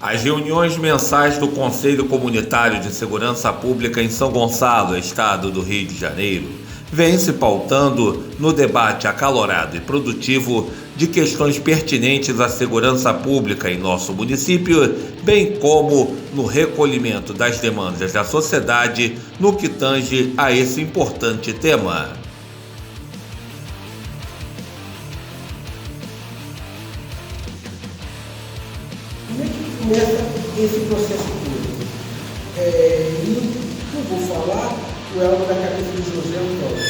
As reuniões mensais do Conselho Comunitário de Segurança Pública em São Gonçalo, estado do Rio de Janeiro, vêm se pautando no debate acalorado e produtivo de questões pertinentes à segurança pública em nosso município, bem como no recolhimento das demandas da sociedade no que tange a esse importante tema. Como é que começa esse processo todo? Não vou falar o elo da cabeça do José Antônio.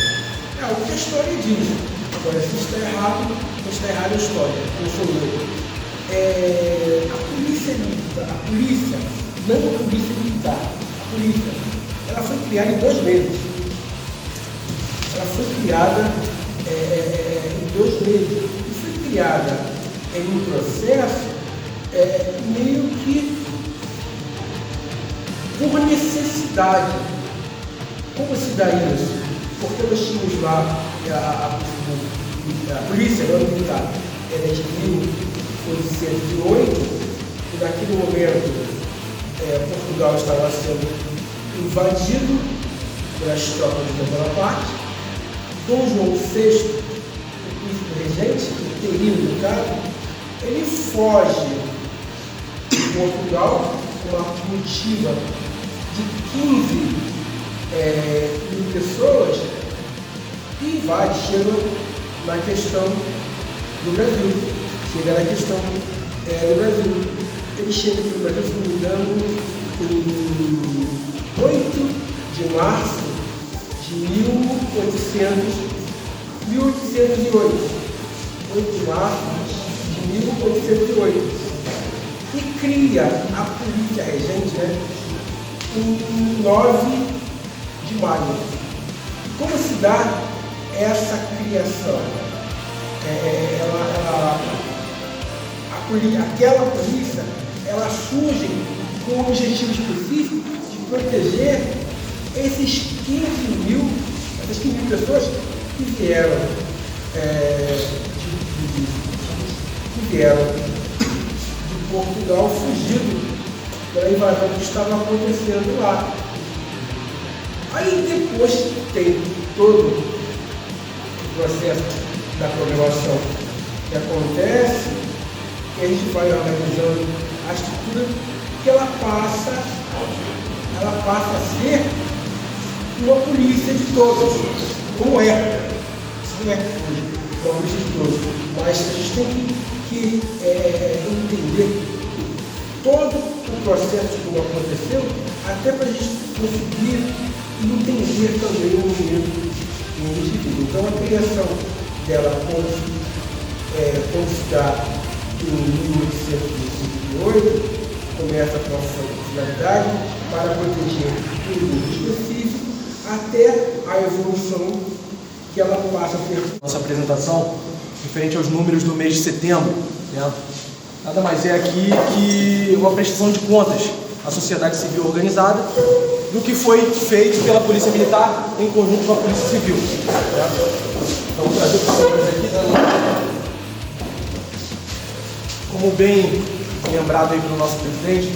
É o que a história diz. Agora, se está errado a história. Eu sou eu. A polícia, não a polícia militar, a polícia, ela foi criada em 2 meses. Ela foi criada em 2 meses. E foi criada em um processo meio que por necessidade. Como se dá isso? Porque nós tínhamos lá a polícia militar, era de 1808, e naquele momento Portugal estava sendo invadido pelas tropas de Bonaparte. Dom João VI, o príncipe regente, o terrível no caso, ele foge de Portugal com uma comitiva de 15 mil pessoas e invade, chega na questão do Brasil. Chega na questão do Brasil. Ele chega aqui no Brasil, se não me engano, em 8 de março de 1808. 8 de março de 1808. E cria a polícia regente, em 9 de maio. Como se dá essa criação? Aquela polícia, ela surge com o objetivo específico de proteger essas 15 mil pessoas que vieram de Portugal, fugido pela invasão que estava acontecendo lá. Aí depois tem todo o processo da programação que acontece, que a gente vai organizando a estrutura, que ela passa a ser uma polícia de todos, como é. Isso não é hoje, uma polícia de todos. Mas a gente tem que entender todo o processo de como aconteceu, até para a gente conseguir entender também o movimento indivíduo. Então a criação dela quando se dá em 1858, começa com a finalidade para proteger um grupo específico, até a evolução que ela passa a ter. Nossa apresentação, referente aos números do mês de setembro, nada mais é aqui que uma prestação de contas à sociedade civil organizada do que foi feito pela Polícia Militar em conjunto com a Polícia Civil. Então, vou trazer para vocês aqui. Como bem lembrado aí pelo nosso presidente,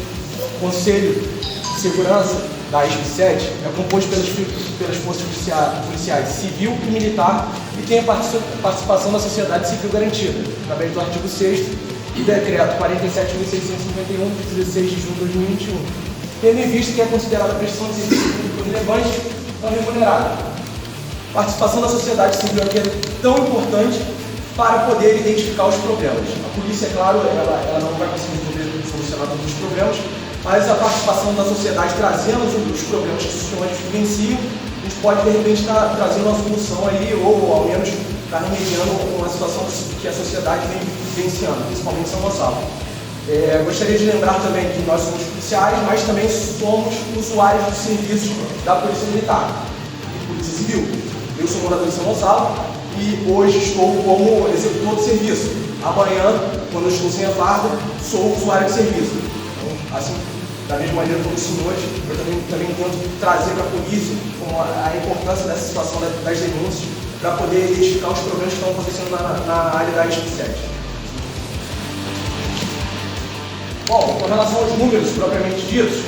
o Conselho de Segurança da ISP7 é composto pelas forças policiais civil e militar e tem a participação da sociedade civil garantida, através do artigo 6º e decreto 47.651, de 16 de junho de 2021, tendo em vista que é considerada a prestação de serviço público relevante não remunerada. A participação da sociedade civil aqui é tão importante para poder identificar os problemas. A polícia, é claro, ela não vai conseguir solucionar todos os problemas, mas a participação da sociedade trazendo os problemas que os sistemas vivenciam, a gente pode, de repente, estar trazendo uma solução aí, ou ao menos estar remediando uma situação que a sociedade vem vivenciando, principalmente em São Gonçalo. Gostaria de lembrar também que nós somos policiais, mas também somos usuários dos serviços da Polícia Militar e Polícia Civil. Eu sou morador de São Gonçalo e hoje estou como executor de serviço. Amanhã, quando eu estou sem a farda, sou usuário de serviço. Então, assim, da mesma maneira como os senhores, eu também tento trazer para a polícia a importância dessa situação das denúncias para poder identificar os problemas que estão acontecendo na área da ISP7. Bom, com relação aos números propriamente ditos,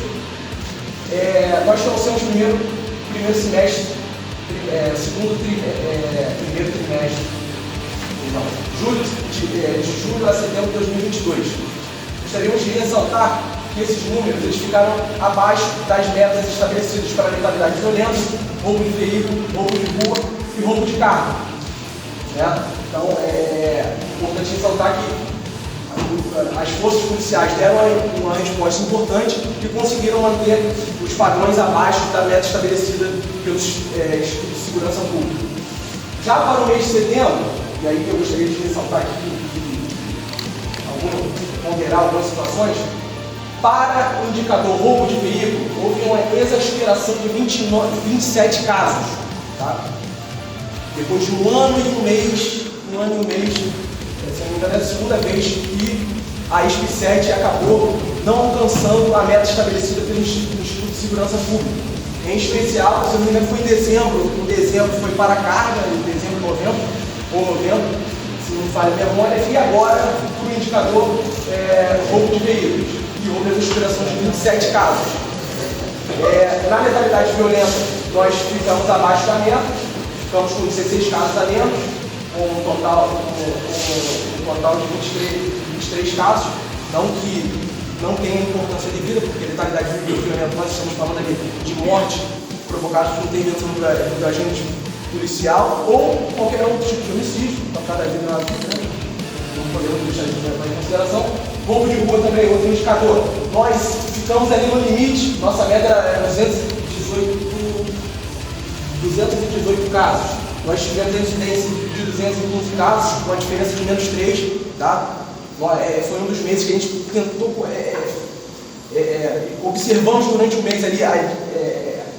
nós trouxemos primeiro semestre, primeiro trimestre, de julho a setembro de 2022. Gostaríamos de ressaltar que esses números eles ficaram abaixo das metas estabelecidas para letalidade violenta, roubo de veículo, roubo de rua e roubo de carro. Certo? Então, é importante ressaltar que as forças policiais deram uma resposta importante e conseguiram manter os padrões abaixo da meta estabelecida pelos Institutos de Segurança Pública. Já para o mês de setembro, e aí eu gostaria de ressaltar aqui ponderar algumas situações, para o indicador roubo de veículo, houve uma exasperação de 27 casos. Tá? Depois de um ano e um mês, se não me engano, é a segunda vez que a ISP7 acabou não alcançando a meta estabelecida pelo Instituto de Segurança Pública. Em especial, se não me engano, foi em dezembro foi para a carga, em dezembro, novembro, se não me falha a memória, e agora para o indicador roubo de veículos, que houve as exasperações de 27 casos. Na letalidade violenta, nós ficamos abaixo da meta, ficamos com 16 casos a menos, com um total de 23 casos, não que não tenha importância de vida, porque letalidade violenta nós estamos falando ali de morte provocada por intervenção do agente policial ou qualquer outro tipo de homicídio, cada vida na vida, não podemos deixar de levar em consideração. Roubo de rua também, outro indicador. Nós ficamos ali no limite, nossa meta era 218 casos. Nós tivemos a incidência de 215 casos, com a diferença de menos 3, tá? Foi um dos meses que a gente tentou, observamos durante o mês ali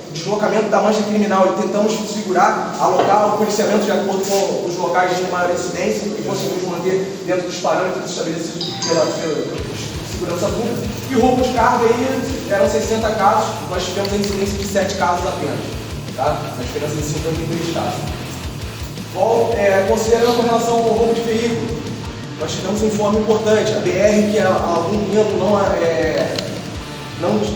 o deslocamento da mancha criminal e tentamos segurar, alocar o policiamento de acordo com os locais de maior incidência e conseguimos manter dentro dos parâmetros estabelecidos pela Segurança Pública. E o roubo de carga aí eram 60 casos, nós tivemos a incidência de 7 casos apenas, tá? A diferença de 53 casos. Bom, considerando com relação ao roubo de veículo, nós tivemos um informe importante. A BR, que há algum tempo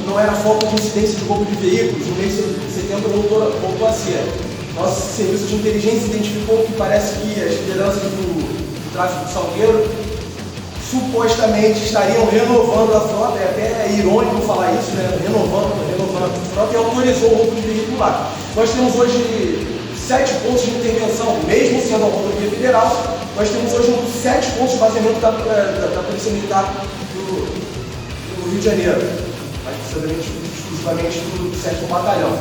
não era foco de incidência de roubo de veículos, no mês de setembro voltou a ser. Nosso serviço de inteligência identificou que parece que as lideranças do tráfico de Salgueiro supostamente estariam renovando a frota, é até irônico falar isso, né? Renovando a frota, e autorizou o roubo de veículo lá. Nós temos hoje 7 pontos de intervenção, mesmo sendo a rodovia federal, nós temos hoje 7 pontos de baseamento da Polícia Militar do Rio de Janeiro, mas exclusivamente do 7º Batalhão.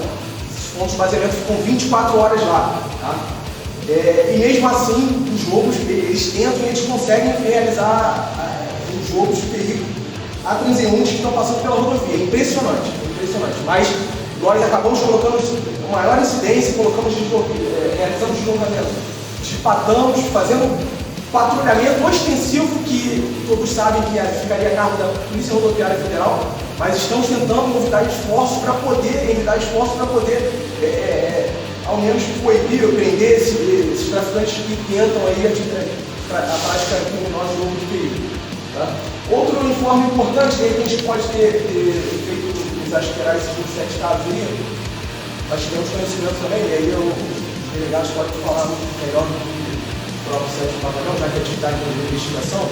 Esses pontos de baseamento ficam 24 horas lá. Tá? E mesmo assim, os roubos, eles tentam e eles conseguem realizar os roubos de veículos a transeuntes que estão passando pela rodovia. Impressionante. Mas nós acabamos colocando maior incidência, realizando deslocamento, despatamos, fazendo patrulhamento ostensivo, que todos sabem que ficaria a cargo da Polícia Rodoviária Federal, mas estamos tentando envidar esforços para poder, ao menos coibir ou prender esses traficantes que tentam aí a prática criminosa do roubo de veículo. Tá? Outro informe importante que a gente pode ter feito exasperar esses 27 casos aí, nós tivemos conhecimento também, e aí os delegados podem falar muito melhor do que o próprio 7º Batalhão, já que a atividade de investigação,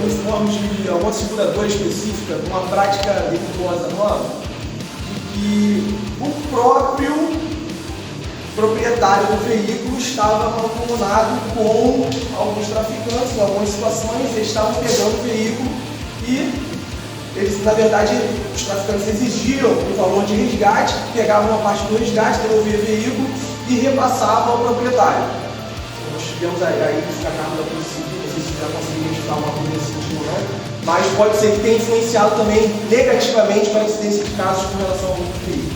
um informe de alguma seguradora específica, uma prática delituosa nova, que o próprio proprietário do veículo estava mancomunado com alguns traficantes, em algumas situações, eles estavam pegando o veículo e eles, na verdade, os traficantes exigiam um valor de resgate, pegavam uma parte do resgate, devolviam o veículo e repassavam ao proprietário. Nós tivemos aí a cargo da Polícia, não sei se já conseguimos identificar uma coisa nesse sentido ou não, mas pode ser que tenha influenciado também negativamente para a incidência de casos com relação ao veículo.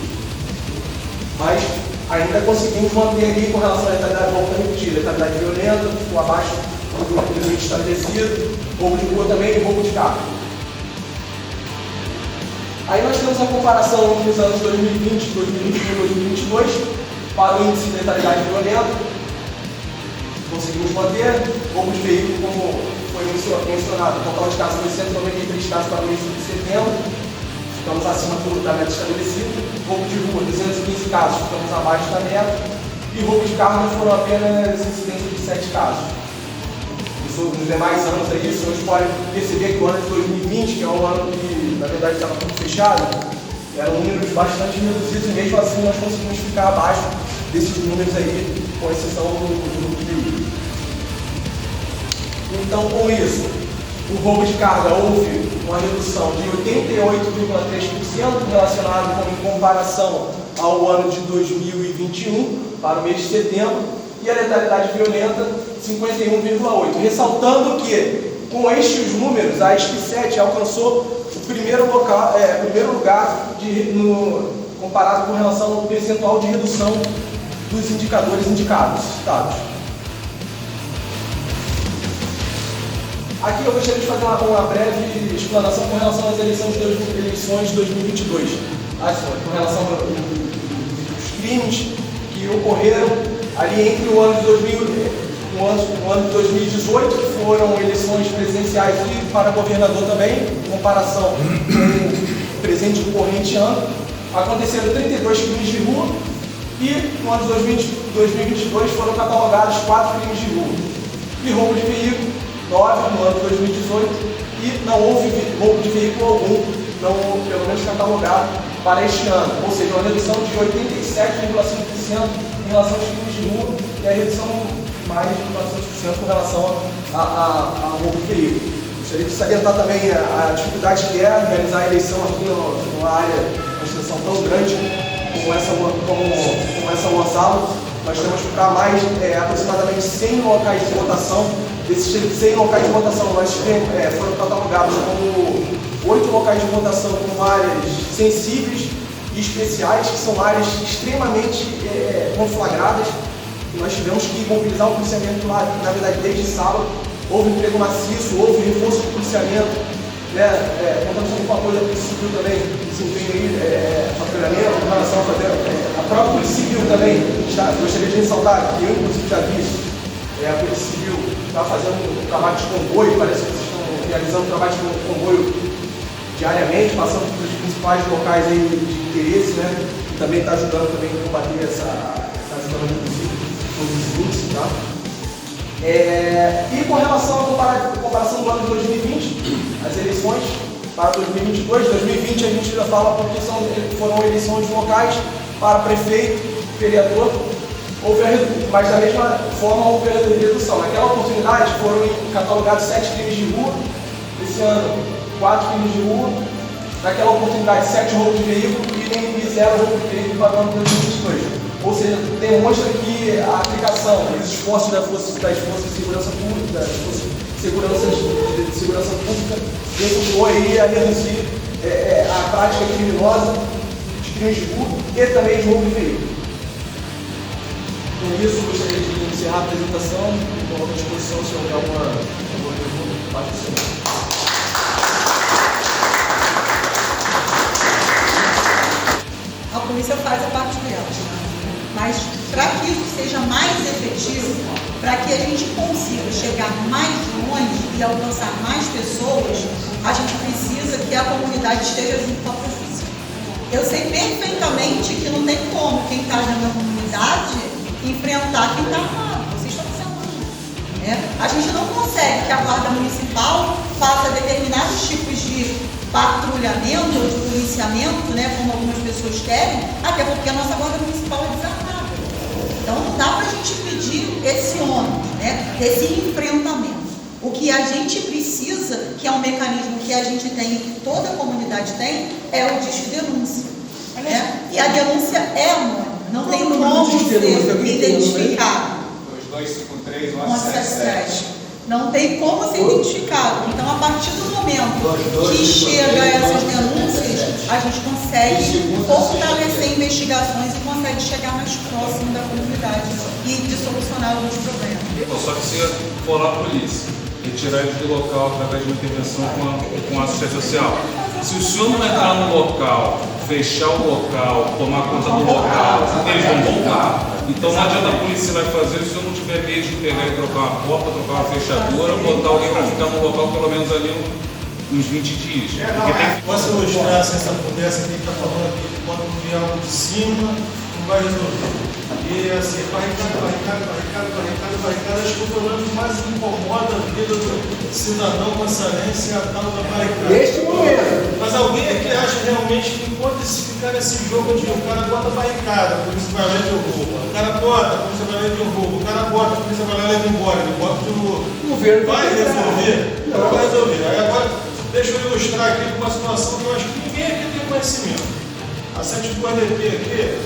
Mas ainda conseguimos manter ali com relação à letalidade, voltando a repetir, letalidade violenta, ficou abaixo do limite estabelecido, roubo de rua também e roubo de carro. Aí nós temos a comparação entre os anos 2020, 2021 e 2022 para o índice de letalidade violenta. Conseguimos manter, roubo de veículo, como foi mencionado, o total de casos foi 193 casos para o mês de setembro, ficamos acima da meta estabelecida. Roubo de rua, 215 casos, ficamos abaixo da meta. E roubo de carro foram apenas incidências de 7 casos. Isso nos demais anos aí, os senhores podem perceber que o ano de 2020, que é um ano que na verdade estava tudo fechado, eram números bastante reduzidos e mesmo assim nós conseguimos ficar abaixo desses números aí, com exceção do grupo de veículos. Então, com isso, o roubo de carga houve uma redução de 88,3% relacionado em comparação ao ano de 2021, para o mês de setembro, e a letalidade violenta, 51,8%. Ressaltando que, com estes números, a SP7 alcançou o primeiro lugar comparado com relação ao percentual de redução dos indicadores indicados, citados. Aqui eu gostaria de fazer uma breve explanação com relação às eleições de 2022. Com relação aos crimes que ocorreram ali entre o ano de 2018, que foram eleições presidenciais e para governador também, em comparação com o presente e corrente ano, aconteceram 32 crimes de rua e no ano de 2022 foram catalogados 4 crimes de rua. E roubo de veículo, 9 no ano de 2018, e não houve roubo de veículo algum, pelo menos catalogado, para este ano. Ou seja, uma redução de 87,5% em relação aos crimes de rua e a redução de mais de 400% com relação a roubo de veículo. Gostaria de salientar também a dificuldade que é realizar a eleição aqui numa área, uma extensão tão grande como essa Gonçalo. Nós temos para mais aproximadamente 100 locais de votação. Desses 100 locais de votação, foram catalogados como 8 locais de votação como áreas sensíveis e especiais, que são áreas extremamente conflagradas. Nós tivemos que mobilizar o policiamento lá, na verdade, desde sábado. Houve emprego maciço, houve reforço de policiamento. Contamos com o apoio da Polícia Civil também, desempenho aí, patrulhamento, com relação a fazer. A própria Polícia Civil também, gostaria de ressaltar, que eu inclusive já vi isso, a Polícia Civil está fazendo um trabalho de comboio, parece que vocês estão realizando um trabalho de comboio diariamente, passando pelos principais locais aí de interesse, né? E também está ajudando também a combater está ajudando a reduzir os índices, tá? E com relação à comparação do ano de 2020, as eleições para 2022, 2020 a gente já fala porque foram eleições locais para prefeito, vereador, mas da mesma forma houve a redução. Naquela oportunidade foram catalogados 7 crimes de rua, esse ano 4 crimes de rua, naquela oportunidade 7 roubos de veículo e 0 roubo de veículo para o ano de 2022. Ou seja, demonstra que a aplicação e os esforços das forças de segurança pública, das forças de segurança pública, resultou aí a reduzir a prática criminosa de crimes de rua e também de roubo de veículo. Com isso, gostaria de encerrar a apresentação e coloco à disposição se houver alguma pergunta por parte do senhor. A polícia faz a parte dela, mas para que isso seja mais efetivo, para que a gente consiga chegar mais longe e alcançar mais pessoas, a gente precisa que a comunidade esteja junto com a polícia. Eu sei perfeitamente que não tem como quem está dentro da comunidade enfrentar quem está armado. Vocês estão dizendo isso, né? A gente não consegue que a Guarda Municipal faça determinados tipos de patrulhamento ou de policiamento, né, como algumas pessoas querem, até porque a nossa Guarda Municipal é desarmada. Então não dá para a gente pedir esse ônus, né, esse enfrentamento. O que a gente precisa, que é um mecanismo que a gente tem e que toda a comunidade tem, é o disque denúncia. Né? E a denúncia é anônima, não tem como ser identificado. 2253 177. Não tem como ser identificado. Então, a partir do momento que chega a essas denúncias, a gente consegue fortalecer investigações e consegue chegar mais próximo da comunidade e de solucionar alguns problemas. Só que se for lá a polícia, retirar ele do local através de uma intervenção com a assistência social. Se o senhor não entrar no local, fechar o local, tomar conta do local, eles vão voltar. Então não adianta a polícia vai fazer se eu não tiver meio de pegar e trocar uma porta, trocar uma fechadura, botar alguém para ficar no local pelo menos ali uns 20 dias. Posso ilustrar essa conversa que a gente está falando aqui, quando vier algo de cima, não vai resolver. E assim, barricada, acho que o problema que mais incomoda a vida do cidadão maçarense é a tal da barricada. Neste momento. Mas alguém aqui acha realmente que enquanto ficar nesse jogo de o cara bota barricada, a polícia vai lá e derruba, o cara bota, a polícia vai lá e derruba, o cara bota, a polícia vai lá e leva embora, ele bota de novo. Vai resolver? Não vai resolver. Aí agora, deixa eu ilustrar aqui uma situação que eu acho que ninguém aqui tem conhecimento. A 72DP aqui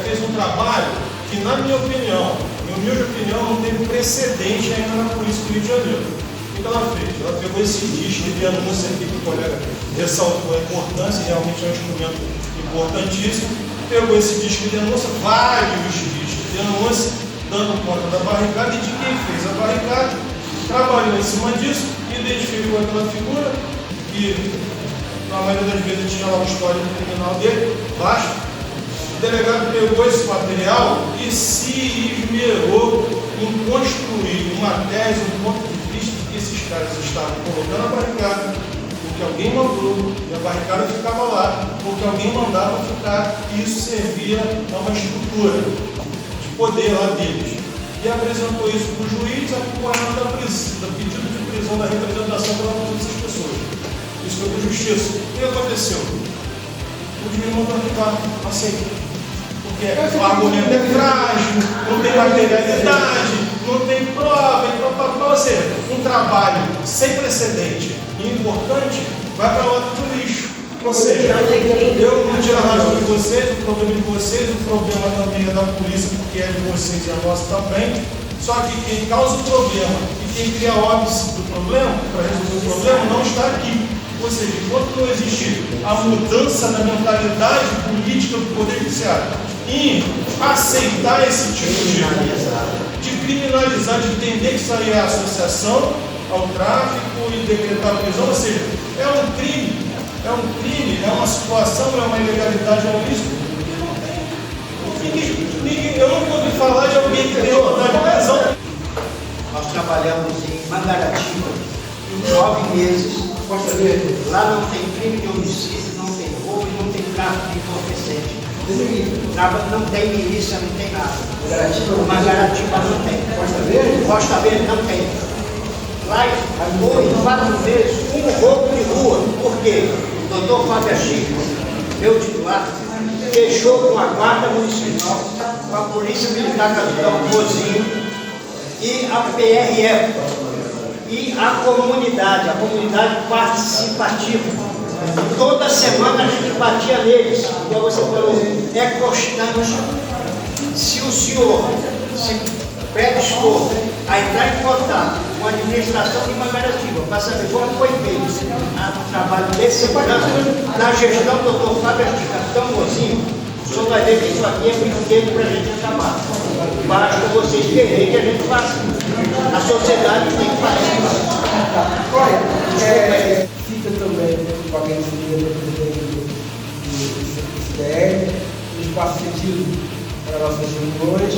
fez um trabalho que, na minha opinião, minha humilde opinião, não teve precedente ainda na Polícia do Rio de Janeiro. O que ela fez? Ela pegou esse disco de denúncia aqui que o colega ressaltou a importância, realmente é um instrumento importantíssimo. Pegou esse disco de denúncia, vários discos de denúncia, dando conta da barricada e de quem fez a barricada, trabalhou em cima disso, identificou aquela figura que, na maioria das vezes, tinha lá o histórico criminal dele, baixo. O delegado pegou esse material e se esmerou em construir uma tese, um ponto de vista que esses caras estavam colocando a barricada, porque alguém mandou, e a barricada ficava lá, porque alguém mandava ficar, e isso servia a uma estrutura de poder lá deles. E apresentou isso para o juiz, acompanhando do pedido de prisão da representação pela mão dessas pessoas. Isso foi para a justiça. O que aconteceu? O juiz mandou ficar aceito. O argumento é frágil, não tem materialidade, não tem prova, ou seja, um trabalho sem precedente e importante vai para o lado do lixo. Ou seja, eu não tiro a razão de vocês, o problema de vocês, o problema também é da polícia, porque é de vocês e é nosso também. Só que quem causa o problema e quem cria óbice do problema, para resolver o problema, não está aqui. Ou seja, enquanto não existir a mudança na mentalidade política do Poder Judiciário em aceitar esse tipo de criminalizar, de entender que isso aí é associação ao tráfico e decretar a prisão, ou seja, é um crime, é uma situação, é uma ilegalidade, é um risco. Eu não ouvi falar de alguém que tem vontade de prisão. Nós trabalhamos em Mangaratiba 9 meses. Lá não tem crime de homicídio, não tem roubo, não tem tráfico de entorpecente. Não tem milícia, não tem nada. Mangaratiba não tem. Costa Verde não tem. Lá em 4 meses, um roubo de rua. Por quê? O doutor Fábio Chico, meu titular, fechou com a Guarda Municipal, com a Polícia Militar Capitão Rosinho e a PRF. E a comunidade participativa. Toda semana a gente batia neles, como você falou, é constante. Se o senhor se predispor a entrar em contato com a administração de Mangaratiba para saber como foi feito o trabalho desse segurança na gestão do doutor Fábio Capitão Mozinho, o senhor vai ver que isso aqui é muito tempo para a gente acabar. Basta vocês quererem que a gente faça. A sociedade tem que fazer. Olha, fica também com a minha presidente do CDR, o espaço cedido para nossas reuniões.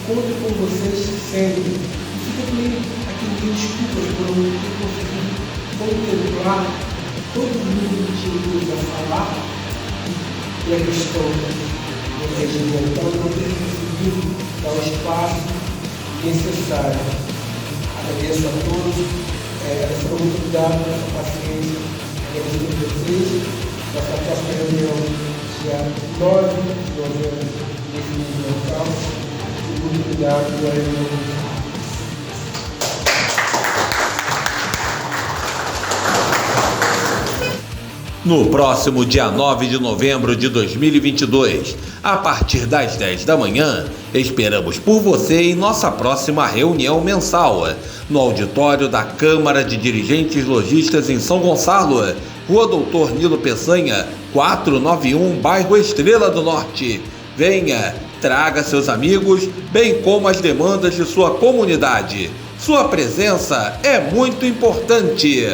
Conto com vocês sempre. E fica também aqui desculpas por não ter conseguido contemplar todo mundo que tinha a falar e a questão do regimento, não ter conseguido dar o espaço necessário. Agradeço a todos, essa oportunidade, essa paciência, agradeço a vocês. Nossa próxima reunião, dia 9 de novembro de 2019. Muito obrigado pela reunião. No próximo dia 9 de novembro de 2022, a partir das 10 da manhã, esperamos por você em nossa próxima reunião mensal, no auditório da Câmara de Dirigentes Lojistas em São Gonçalo, Rua Doutor Nilo Peçanha, 491, bairro Estrela do Norte. Venha, traga seus amigos, bem como as demandas de sua comunidade. Sua presença é muito importante.